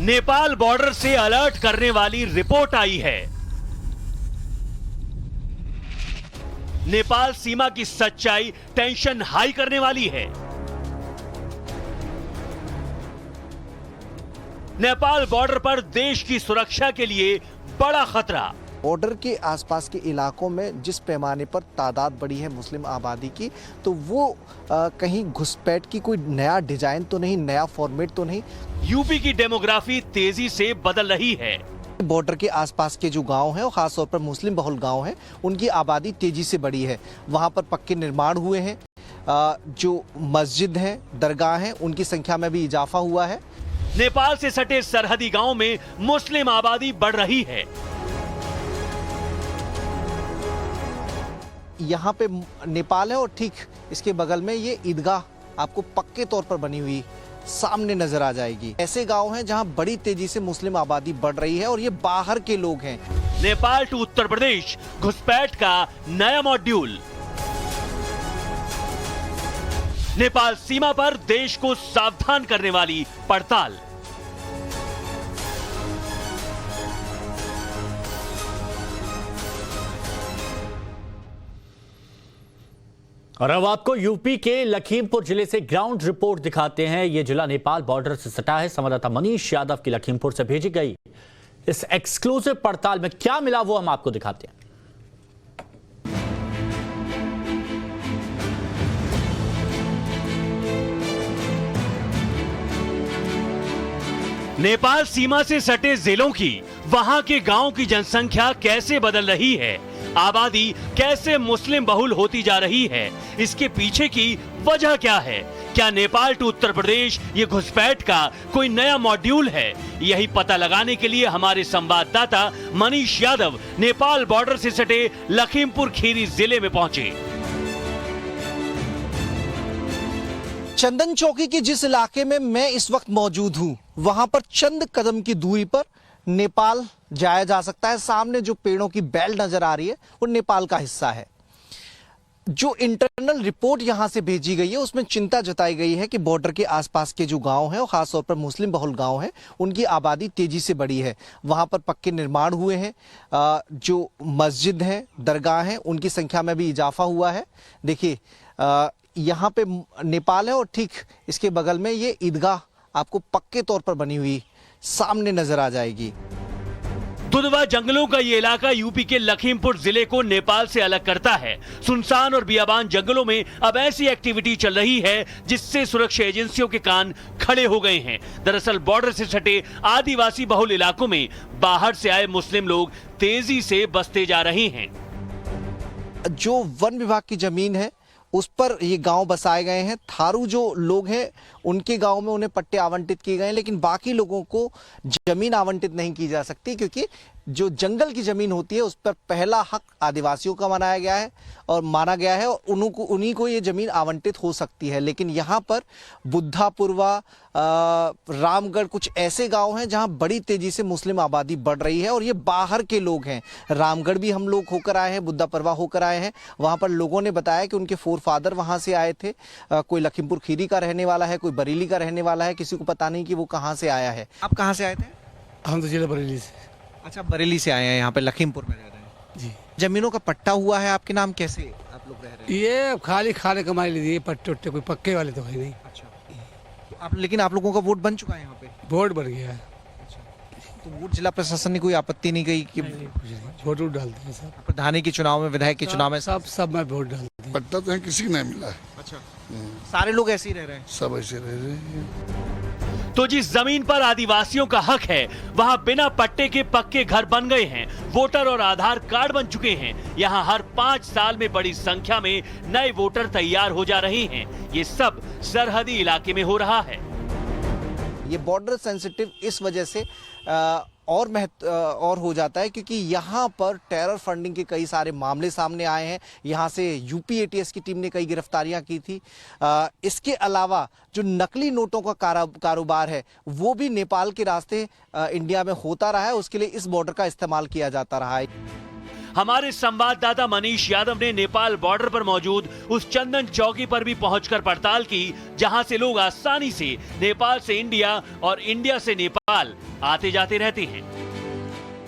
Nepal border से alert करने वाली रिपोर्ट आई है। नेपाल सीमा की सच्चाई टेंशन हाई करने वाली है। नेपाल बॉर्डर पर देश की सुरक्षा के लिए बड़ा खतरा। बॉर्डर के आसपास के इलाकों में जिस पैमाने पर तादाद बढ़ी है मुस्लिम आबादी की, तो वो कहीं घुसपैठ की कोई नया डिजाइन तो नहीं, नया फॉर्मेट तो नहीं। यूपी की डेमोग्राफी तेजी से बदल रही है। बॉर्डर के आसपास के जो गांव हैं और खासतौर पर मुस्लिम बहुल गांव हैं, उनकी आबादी तेजी से बढ़ी है। वहां पर पक्के निर्माण हुए हैं, जो मस्जिद हैं, दरगाह हैं, उनकी संख्या में भी इजाफा हुआ है। नेपाल से सटे सरहदी गांव में मुस्लिम आबादी बढ़ रही है। यहाँ पे नेपाल है और ठीक इसके बगल में ये ईदगाह आपको पक्के तौर पर बनी हुई सामने नजर आ जाएगी। ऐसे गांव हैं जहां बड़ी तेजी से मुस्लिम आबादी बढ़ रही है और ये बाहर के लोग हैं। नेपाल टू उत्तर प्रदेश घुसपैठ का नया मॉड्यूल। नेपाल सीमा पर देश को सावधान करने वाली पड़ताल। और अब आपको यूपी के लखीमपुर जिले से ग्राउंड रिपोर्ट दिखाते हैं। यह जिला नेपाल बॉर्डर से सटा है। संवाददाता मनीष यादव की लखीमपुर से भेजी गई इस एक्सक्लूसिव पड़ताल में क्या मिला वो हम आपको दिखाते हैं। नेपाल सीमा से सटे जिलों की, वहां के गांव की जनसंख्या कैसे बदल रही है, आबादी कैसे मुस्लिम बहुल होती जा रही है, इसके पीछे की वजह क्या है? क्या नेपाल टू उत्तर प्रदेश ये घुसपैठ का कोई नया मॉड्यूल है? यही पता लगाने के लिए हमारे संवाददाता मनीष यादव नेपाल बॉर्डर से सटे लखीमपुर खीरी जिले में पहुंचे। चंदन चौकी के जिस इलाके में मैं इस वक्त मौजूद हूं, वहां पर चंद कदम की दूरी पर नेपाल जाया जा सकता है। सामने जो पेड़ों की बेल्ट नजर आ रही है वो नेपाल का हिस्सा है। जो इंटरनल रिपोर्ट यहां से भेजी गई है उसमें चिंता जताई गई है कि बॉर्डर के आसपास के जो गांव हैं और खासतौर पर मुस्लिम बहुल गांव हैं, उनकी आबादी तेजी से बढ़ी है। वहां पर पक्के निर्माण हुए हैं, जो मस्जिद हैं, दरगाह हैं, उनकी संख्या में भी इजाफा हुआ है। देखिए यहाँ पे नेपाल है और ठीक इसके बगल में ये ईदगाह आपको पक्के तौर पर बनी हुई सामने नजर आ जाएगी। दुधवा जंगलों का ये इलाका यूपी के लखीमपुर जिले को नेपाल से अलग करता है। सुनसान और बियाबान जंगलों में अब ऐसी एक्टिविटी चल रही है जिससे सुरक्षा एजेंसियों के कान खड़े हो गए हैं। दरअसल बॉर्डर से सटे आदिवासी बहुल इलाकों में बाहर से आए मुस्लिम लोग तेजी से बसते जा रहे हैं। जो वन विभाग की जमीन है उस पर ये गांव बसाए गए हैं। थारू जो लोग हैं उनके गांव में उन्हें पट्टे आवंटित किए गए हैं, लेकिन बाकी लोगों को जमीन आवंटित नहीं की जा सकती, क्योंकि जो जंगल की जमीन होती है उस पर पहला हक आदिवासियों का माना गया है और उन्हीं को ये जमीन आवंटित हो सकती है। लेकिन यहाँ पर बुद्धापुरवा, रामगढ़, कुछ ऐसे गांव हैं जहां बड़ी तेजी से मुस्लिम आबादी बढ़ रही है और ये बाहर के लोग हैं। रामगढ़ भी हम लोग होकर आए हैं, बुद्धापुरवा होकर आए हैं। वहां पर लोगों ने बताया कि उनके फोर फादर वहां से आए थे। कोई लखीमपुर खीरी का रहने वाला है, कोई बरेली का रहने वाला है, किसी को पता नहीं कि वो कहाँ से आया है। आप कहाँ से आए थे? हम तो जिला बरेली से। अच्छा, बरेली से आए हैं, यहाँ पे लखीमपुर में रह रहे हैं जी। जमीनों का पट्टा हुआ है आपके नाम, कैसे आप लोग रह रहे हैं? ये खाली खाने कमाई लीजिए, पट्टे उट्टे कोई पक्के वाले तो है नहीं। अच्छा, लेकिन आप लोगों का वोट बन चुका है यहाँ पे? वोट बढ़ गया है। तो वोट जिला प्रशासन ने कोई आपत्ति नहीं कही कि वोट डालते हैं सब, प्रधानी के चुनाव में, विधायक के चुनाव में? सब में वोट डालते हैं। पट्टा तो किसी को नहीं मिला है। अच्छा, सारे लोग ऐसे ही रह रहे हैं? सब ऐसे रह रहे हैं। तो जिस जमीन पर आदिवासियों का हक है वहां बिना पट्टे के पक्के घर बन गए हैं, वोटर और आधार कार्ड बन चुके हैं। यहां हर 5 साल में बड़ी संख्या में नए वोटर तैयार हो जा रहे हैं। ये सब सरहदी इलाके में हो रहा है। ये बॉर्डर सेंसिटिव इस वजह से और हो जाता है क्योंकि यहाँ पर टेरर फंडिंग के कई सारे मामले सामने आए हैं। यहाँ से यूपी एटीएस की टीम ने कई गिरफ्तारियां की थी। इसके अलावा जो नकली नोटों का कारोबार है वो भी नेपाल के रास्ते इंडिया में होता रहा है। उसके लिए इस बॉर्डर का इस्तेमाल किया जाता रहा है। हमारे संवाददाता मनीष यादव ने नेपाल बॉर्डर पर मौजूद उस चंदन चौकी पर भी पहुंचकर पड़ताल की, जहां से लोग आसानी से नेपाल से इंडिया और इंडिया से नेपाल आते जाते रहते हैं।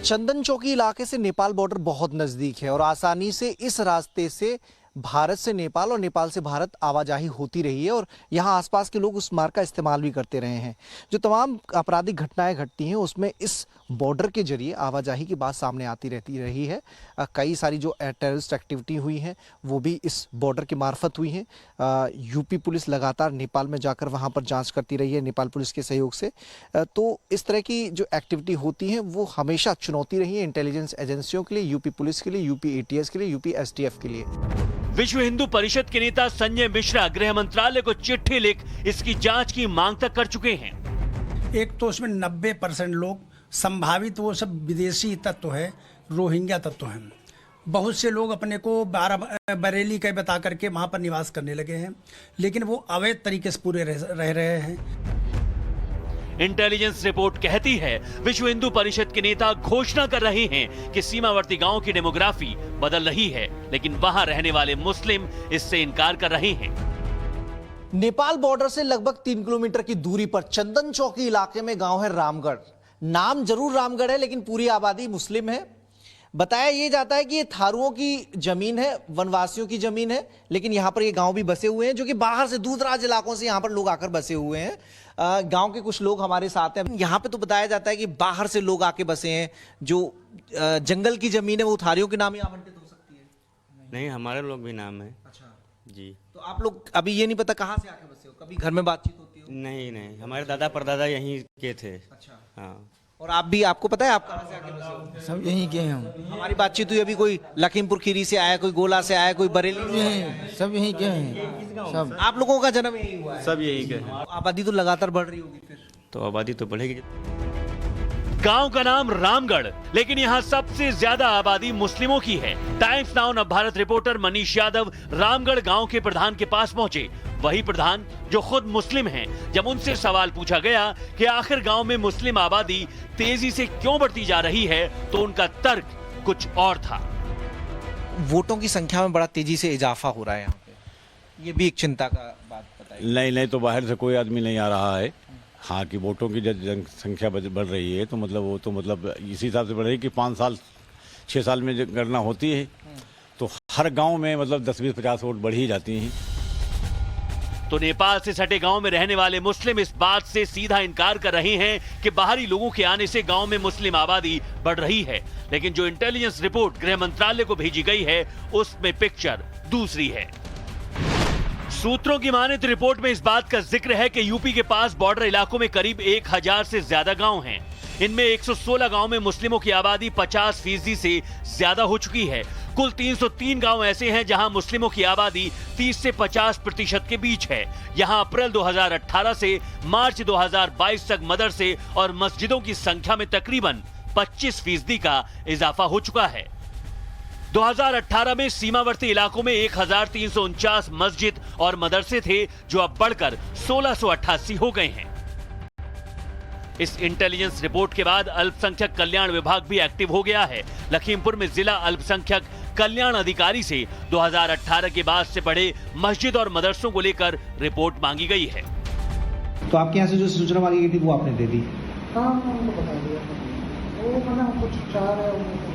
चंदन चौकी इलाके से नेपाल बॉर्डर बहुत नजदीक है और आसानी से इस रास्ते से भारत से नेपाल और नेपाल से भारत आवाजाही होती रही है और यहाँ आसपास के लोग उस मार्ग का इस्तेमाल भी करते रहे हैं। जो तमाम आपराधिक घटनाएं घटती हैं उसमें इस बॉर्डर के जरिए आवाजाही की बात सामने आती रहती रही है। कई सारी जो टेररिस्ट एक्टिविटी हुई हैं वो भी इस बॉर्डर के मार्फत हुई हैं। यूपी पुलिस लगातार नेपाल में जाकर वहाँ पर जाँच करती रही है नेपाल पुलिस के सहयोग से। तो इस तरह की जो एक्टिविटी होती है वो हमेशा चुनौती रही है इंटेलिजेंस एजेंसियों के लिए, यूपी पुलिस के लिए, यूपी ATS के लिए, यूपी STF के लिए। विश्व हिंदू परिषद के नेता संजय मिश्रा गृह मंत्रालय को चिट्ठी लिख इसकी जांच की मांग तक कर चुके हैं। एक तो उसमें 90% लोग संभावित वो सब विदेशी तत्व है, रोहिंग्या तत्व हैं। बहुत से लोग अपने को बरेली का बता करके वहां पर निवास करने लगे हैं, लेकिन वो अवैध तरीके से पूरे रह रहे हैं। इंटेलिजेंस रिपोर्ट कहती है विश्व हिंदू परिषद के नेता घोषणा कर रहे हैं कि सीमावर्ती गांव की डेमोग्राफी बदल रही है, लेकिन वहां रहने वाले मुस्लिम इससे इनकार कर रहे हैं। नेपाल बॉर्डर से लगभग 3 किलोमीटर की दूरी पर चंदन चौकी इलाके में गांव है रामगढ़। नाम जरूर रामगढ़ है लेकिन पूरी आबादी मुस्लिम है। बताया यह जाता है कि ये थारुओं की जमीन है, वनवासियों की जमीन है, लेकिन यहाँ पर ये गांव भी बसे हुए हैं जो कि बाहर से दूर दराज इलाकों से यहाँ पर लोग आकर बसे हुए हैं। गांव के कुछ लोग हमारे साथ हैं। यहाँ पे तो बताया जाता है कि बाहर से लोग आके बसे हैं। जो जंगल की जमीन है वो थारियों के नाम ही आवंटित हो सकती है। नहीं, हमारे लोग भी नाम है। अच्छा जी। तो आप लोग अभी ये नहीं पता कहाँ से आके बसे हो, कभी घर में बातचीत होती हो? नहीं, हमारे दादा परदादा यहीं के थे। अच्छा हाँ। और आप भी, आपको पता है आप कहाँ से आके बसे हो? सब यहीं के हैं हम। हमारी बातचीत हुई अभी, कोई लखीमपुर खीरी से आया, कोई गोला से आया, कोई बरेली से यहीं सब यहीं के हैं सब। आप लोगों का जन्म यही हुआ है? सब यहीं के हैं। आबादी तो लगातार बढ़ रही होगी फिर? तो आबादी तो बढ़ेगी। गांव का नाम रामगढ़, लेकिन यहाँ सबसे ज्यादा आबादी मुस्लिमों की है। टाइम्स नाउ नव भारत रिपोर्टर मनीष यादव रामगढ़ गांव के प्रधान के पास पहुंचे। वही प्रधान जो खुद मुस्लिम हैं। जब उनसे सवाल पूछा गया कि आखिर गांव में मुस्लिम आबादी तेजी से क्यों बढ़ती जा रही है, तो उनका तर्क कुछ और था। वोटों की संख्या में बड़ा तेजी से इजाफा हो रहा है यहाँ पे, ये भी एक चिंता का बात बताइए। नहीं, तो बाहर से कोई आदमी नहीं आ रहा है। हाँ कि वोटों की जब जनसंख्या बढ़ रही है तो मतलब वो तो मतलब इसी हिसाब से बढ़ रही है कि 5 साल 6 साल में जब गणना होती है तो हर गांव में मतलब 10-20-50 वोट बढ़ ही जाती हैं। तो नेपाल से सटे गांव में रहने वाले मुस्लिम इस बात से सीधा इनकार कर रहे हैं कि बाहरी लोगों के आने से गांव में मुस्लिम आबादी बढ़ रही है, लेकिन जो इंटेलिजेंस रिपोर्ट गृह मंत्रालय को भेजी गई है उसमें पिक्चर दूसरी है। सूत्रों की माने तो रिपोर्ट में इस बात का जिक्र है कि यूपी के पास बॉर्डर इलाकों में करीब 1000 से ज्यादा गांव हैं। इनमें 116 गांव में मुस्लिमों की आबादी 50% से ज्यादा हो चुकी है। कुल 303 गांव ऐसे हैं जहां मुस्लिमों की आबादी 30 से 50% के बीच है। यहां अप्रैल 2018 से मार्च 2022 तक मदरसे और मस्जिदों की संख्या में तकरीबन 25% का इजाफा हो चुका है। 2018 में सीमावर्ती इलाकों में 1349 मस्जिद और मदरसे थे, जो अब बढ़कर 1688 हो गए हैं। इस इंटेलिजेंस रिपोर्ट के बाद अल्पसंख्यक कल्याण विभाग भी एक्टिव हो गया है। लखीमपुर में जिला अल्पसंख्यक कल्याण अधिकारी से 2018 के बाद से बढ़े मस्जिद और मदरसों को लेकर रिपोर्ट मांगी गई है। तो आपके यहाँ से जो सूचना मांगी गई थी वो आपने दे दी? हाँ, उनको बता दिया। वो मैंने हमको चाह रहा है।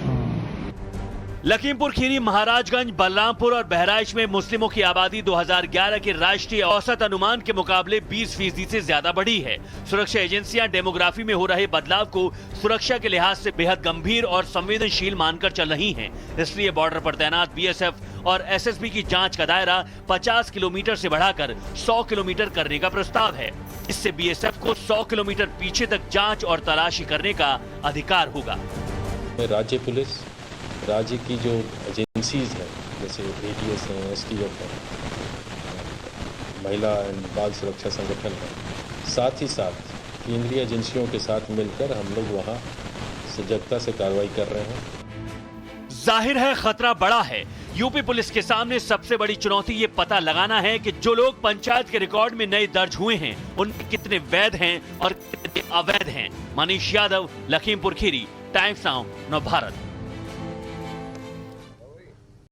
लखीमपुर खीरी, महाराजगंज, बलरामपुर और बहराइच में मुस्लिमों की आबादी 2011 के राष्ट्रीय औसत अनुमान के मुकाबले 20% से ज्यादा बढ़ी है। सुरक्षा एजेंसियां डेमोग्राफी में हो रहे बदलाव को सुरक्षा के लिहाज से बेहद गंभीर और संवेदनशील मानकर चल रही हैं। इसलिए बॉर्डर पर तैनात BSF और SSB की जांच का दायरा 50 किलोमीटर से बढ़ाकर 100 किलोमीटर करने का प्रस्ताव है। इससे BSF को 100 किलोमीटर पीछे तक जाँच और तलाशी करने का अधिकार होगा। राज्य पुलिस, राज्य की जो एजेंसीज हैं जैसे ATS हैं, STF है, महिला एंड बाल सुरक्षा संगठन है, साथ ही साथ केंद्रीय एजेंसियों के साथ मिलकर हम लोग वहाँ सजगता से कार्रवाई कर रहे हैं। जाहिर है खतरा बड़ा है। यूपी पुलिस के सामने सबसे बड़ी चुनौती ये पता लगाना है कि जो लोग पंचायत के रिकॉर्ड में नए दर्ज हुए हैं उनके कितने वैध हैं और कितने अवैध हैं। मनीष यादव, लखीमपुर खीरी, टाइम्स नाउ नव भारत।